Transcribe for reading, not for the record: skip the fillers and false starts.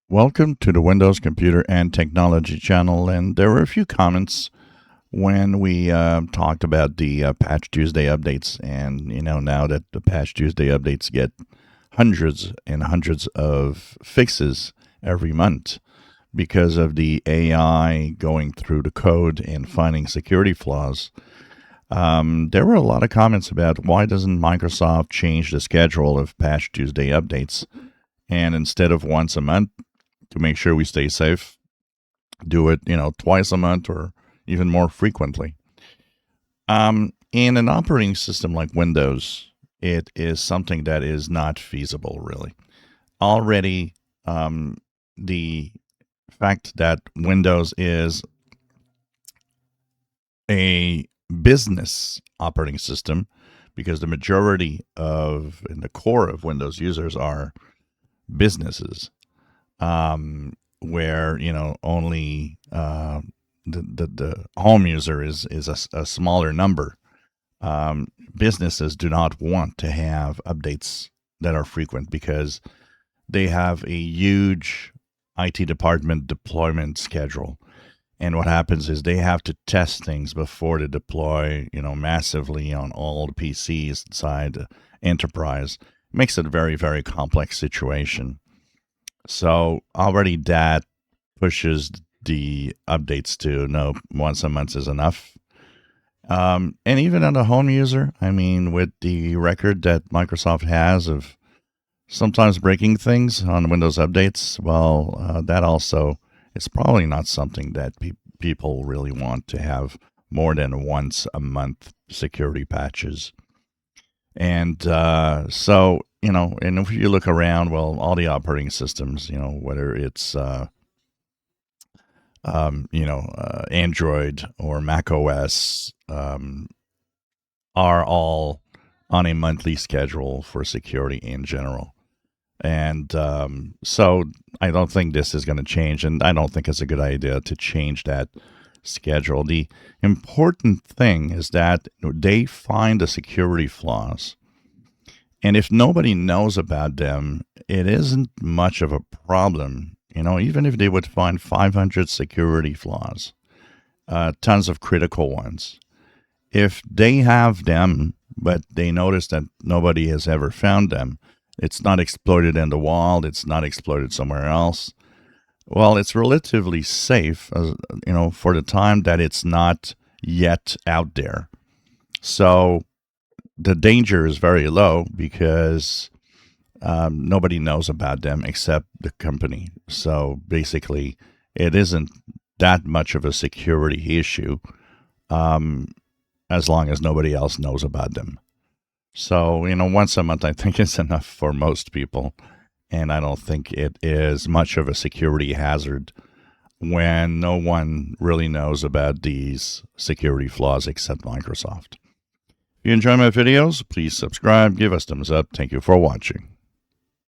Welcome to the Windows Computer and Technology channel. And there were a few comments when we talked about the Patch Tuesday updates. And, now that the Patch Tuesday updates get hundreds and hundreds of fixes every month because of the AI going through the code and finding security flaws. There were a lot of comments about why doesn't Microsoft change the schedule of Patch Tuesday updates, and instead of once a month, to make sure we stay safe, do it, twice a month or even more frequently. In an operating system like Windows, it is something that is not feasible, really. Already, the fact that Windows is a business operating system, because the majority of, and the core of Windows users are businesses, where only the home user is a smaller number. Businesses do not want to have updates that are frequent because they have a huge IT department deployment schedule. And what happens is they have to test things before they deploy, massively on all the PCs inside the enterprise. It makes it a very, very complex situation. So already that pushes the updates to no, once a month is enough. And even on the home user, with the record that Microsoft has of sometimes breaking things on Windows updates, well, that also is probably not something that people really want to have more than once a month security patches. And and if you look around, well, all the operating systems, whether it's Android or Mac OS, are all on a monthly schedule for security in general. And so I don't think this is going to change, and I don't think it's a good idea to change that schedule. The important thing is that they find the security flaws. And if nobody knows about them, it isn't much of a problem. Even if they would find 500 security flaws, tons of critical ones, if they have them, but they notice that nobody has ever found them, it's not exploited in the wild, it's not exploited somewhere else, well, it's relatively safe, for the time that it's not yet out there. So the danger is very low because nobody knows about them except the company. So basically, it isn't that much of a security issue, as long as nobody else knows about them. So, once a month, I think is enough for most people. And I don't think it is much of a security hazard when no one really knows about these security flaws except Microsoft. If you enjoy my videos, please subscribe, give us thumbs up. Thank you for watching.